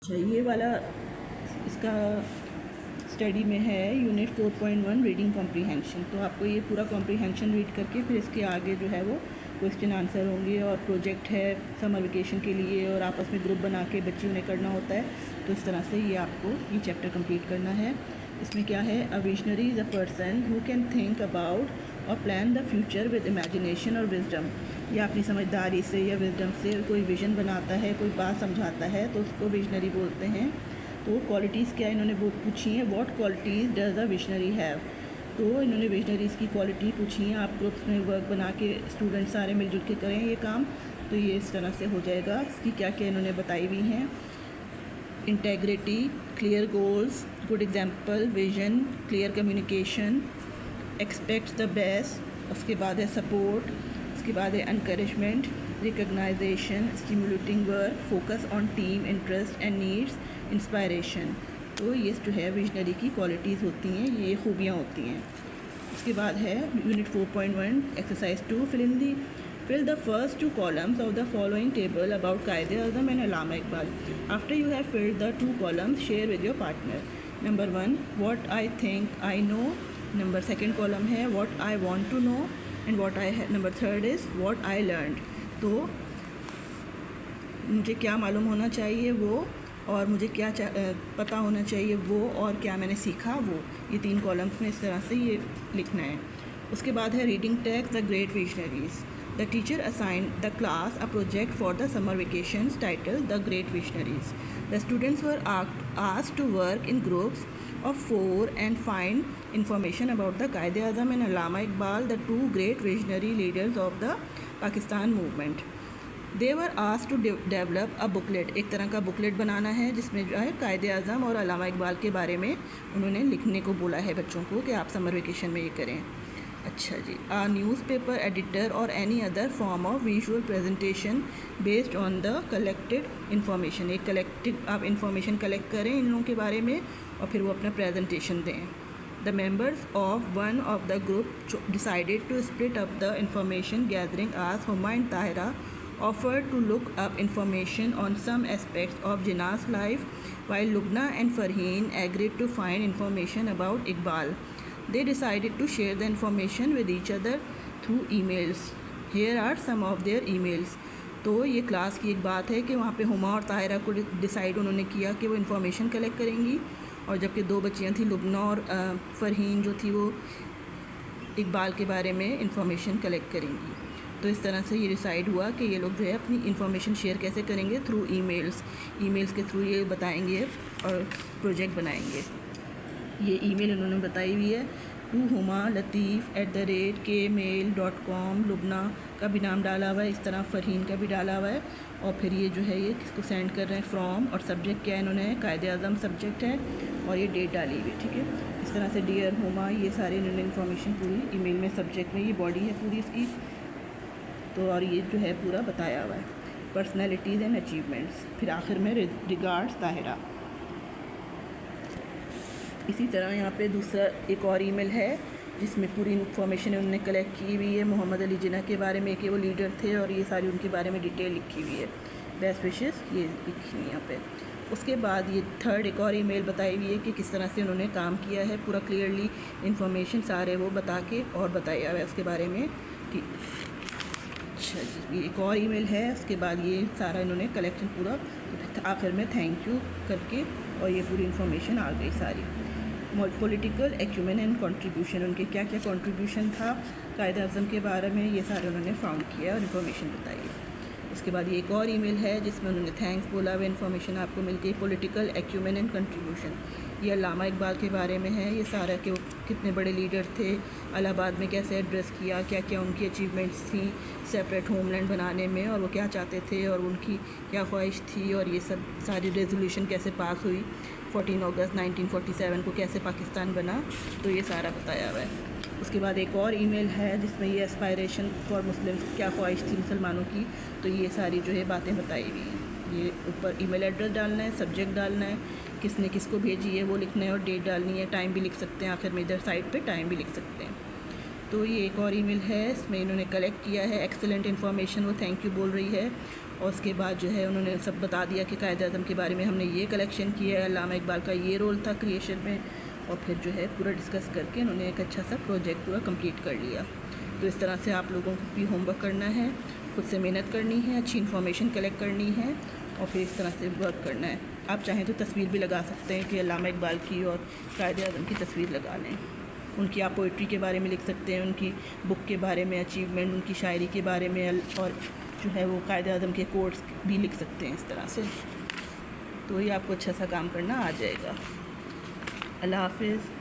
अच्छा, ये वाला इसका स्टडी में है यूनिट 4.1 रीडिंग कॉम्प्रीहेंशन। तो आपको ये पूरा कॉम्प्रीहेंशन रीड करके फिर इसके आगे जो है वो क्वेश्चन आंसर होंगे और प्रोजेक्ट है समर वेकेशन के लिए और आपस में ग्रुप बना के बच्चे उन्हें करना होता है। तो इस तरह से ये आपको ये चैप्टर कंप्लीट करना है। इसमें क्या है, a visionary is a person who can think about और plan the future with imagination और विजडम। या अपनी समझदारी से या विजडम से कोई विज़न बनाता है, कोई बात समझाता है, तो उसको विजनरी बोलते हैं। तो क्वालिटीज़ क्या इन्होंने वो पूछी हैं, what qualities does a visionary have. तो इन्होंने विजनरीज़ की क्वालिटी पूछी है। आप ग्रुप्स में वर्क बना के स्टूडेंट सारे मिलजुल के करें ये काम, तो ये इस तरह से हो जाएगा। इसकी क्या क्या इन्होंने बताई हुई हैं, integrity, clear goals, good example, vision, clear communication, aspects the best, उसके बाद है सपोर्ट, उसके बाद है encouragement, recognisation, stimulating work, focus on team interest and needs, inspiration. तो ये जो है विजनरी की क्वालिटीज़ होती हैं, ये खूबियाँ होती हैं। उसके बाद है unit 4.1 exercise 2, fill the first two columns of the following table about Quaid-e-Azam and Allama Iqbal. After you have filled the two columns, share with your partner. Number 1, what I think I know. Number second column है what I want to know and what I number third is what I learned. तो मुझे क्या मालूम होना चाहिए वो, और मुझे क्या पता होना चाहिए वो, और क्या मैंने सीखा वो। ये तीन कॉलम्स में इस तरह से ये लिखना है। उसके बाद है reading text the great visionaries. The teacher assigned the class a project for the summer vacations titled The Great Visionaries. The students were asked to work in groups of 4 and find information about the Quaid-e-Azam and Allama Iqbal, the two great visionary leaders of the Pakistan movement. They were asked to develop a booklet. एक तरह का booklet बनाना है जिसमें जो है कायद-ए-आज़म और अल्लामा इकबाल के बारे में उन्होंने लिखने को बोला है बच्चों को कि आप समर वेकेशन में ये करें। अच्छा जी, आ न्यूज़पेपर एडिटर और any other form of visual presentation based on the collected information. एक कलेक्टिव आप इंफॉर्मेशन कलेक्ट करें इन लोगों के बारे में और फिर वो अपना प्रेजेंटेशन दें। The members of one of the group decided to split up the information gathering आज Huma and Tahira offered to look up information on some aspects of Jinnah's life, while Lubna and Farheen agreed to find information about Iqbal. They decided to share the information with each other through emails. Here are some of their emails. तो ये class की एक बात है कि वहाँ पे हुमा और ताहिरा को डिसाइड उन्होंने किया कि वो इन्फॉर्मेशन कलेक्ट करेंगी, और जबकि दो बच्चियाँ थी लुबना और फ़रहीन जो थी वो इकबाल के बारे में इंफॉर्मेशन कलेक्ट करेंगी। तो इस तरह से ये डिसाइड हुआ कि ये लोग जो है अपनी इन्फॉर्मेशन शेयर कैसे करेंगे, थ्रू ईमेल्स के थ्रू ये बताएंगे और प्रोजेक्ट बनाएंगे। ये ईमेल उन्होंने बताई हुई है टू हुमा lateef@kmail.com। लुबना का भी नाम डाला हुआ है, इस तरह फ़रहीन का भी डाला हुआ है, और फिर ये जो है ये किसको सेंड कर रहे हैं, फ्रॉम, और सब्जेक्ट क्या है इन्होंने, कायद-ए-आज़म सब्जेक्ट है, और ये डेट डाली हुई है। ठीक है, इस तरह से डियर हुमा, ये सारे इन्होंने इन्फॉर्मेशन पूरी ईमेल में, सब्जेक्ट में, ये बॉडी है पूरी इसकी। तो और ये जो है पूरा बताया हुआ है, पर्सनैलिटीज़ एंड अचीवमेंट्स। फिर आखिर में रिगार्ड्स ताहिरा। इसी तरह यहाँ पे दूसरा एक और ईमेल है जिसमें पूरी इन्फॉर्मेशन उन्होंने कलेक्ट की हुई है मोहम्मद अली जिन्ना के बारे में कि वो लीडर थे, और ये सारी उनके बारे में डिटेल लिखी हुई है, बेस्ट विशेस ये लिखी हुई है यहाँ पे। उसके बाद ये थर्ड एक और ईमेल बताई हुई है कि किस तरह से उन्होंने काम किया है, पूरा क्लियरली इन्फॉर्मेशन सारे वो बता के और बताया हुआ है उसके बारे में। ठीक, अच्छा जी, ये एक और ईमेल है। उसके बाद ये सारा इन्होंने कलेक्शन पूरा, तो आखिर में थैंक यू करके और ये पूरी इन्फॉर्मेशन आ गई सारी। पॉलिटिकल एक्यूमेन एंड कंट्रीब्यूशन, उनके क्या क्या कंट्रीब्यूशन था कायद-ए-आज़म के बारे में, ये सारे उन्होंने फाउंड किया और इन्फॉर्मेशन बताई है। उसके बाद ये एक और ईमेल है जिसमें उन्होंने थैंक्स बोला हुआ, इन्फॉर्मेशन आपको मिल गई। पॉलिटिकल एक्यूमेन एंड कंट्रीब्यूशन, ये अल्लामा इकबाल के बारे में है, ये सारा कि वो कितने बड़े लीडर थे, इलाहाबाद में कैसे एड्रेस किया, क्या क्या उनकी अचीवमेंट्स थी सेपरेट होमलैंड बनाने में, और वो क्या चाहते थे और उनकी क्या ख्वाहिश थी, और ये सब सारी रेजोल्यूशन कैसे पास हुई 14 अगस्त 1947 को, कैसे पाकिस्तान बना, तो ये सारा बताया हुआ है। उसके बाद एक और ईमेल है जिसमें ये एस्पायरेशन फॉर मुस्लिम्स, क्या ख्वाहिश थी मुसलमानों की, तो ये सारी जो है बातें बताई हुई हैं। ये ऊपर ईमेल एड्रेस डालना है, सब्जेक्ट डालना है, किसने किसको भेजी है वो लिखना है, और डेट डालनी है, टाइम भी लिख सकते हैं आखिर में, इधर साइड पे टाइम भी लिख सकते हैं। तो ये एक और ईमेल है, इसमें इन्होंने कलेक्ट किया है एक्सेलेंट इन्फॉर्मेशन, वो थैंक यू बोल रही है। और उसके बाद जो है उन्होंने सब बता दिया कि कायद-ए-आज़म के बारे में हमने ये कलेक्शन किया है, अल्लामा इकबाल का ये रोल था क्रिएशन में, और फिर जो है पूरा डिस्कस करके उन्होंने एक अच्छा सा प्रोजेक्ट पूरा कंप्लीट कर लिया। तो इस तरह से आप लोगों को भी होमवर्क करना है, खुद से मेहनत करनी है, अच्छी इन्फॉर्मेशन कलेक्ट करनी है और फिर इस तरह से वर्क करना है। आप चाहें तो तस्वीर भी लगा सकते हैं कि अल्लामा इकबाल की और कायद-ए-आज़म की तस्वीर लगा लें। उनकी आप पोइट्री के बारे में लिख सकते हैं, उनकी बुक के बारे में, अचीवमेंट, उनकी शायरी के बारे में, और जो है वो कायद-ए-आज़म के कोट्स भी लिख सकते हैं इस तरह से। तो ये आपको अच्छा सा काम करना आ जाएगा। अल्लाह हाफ़िज़।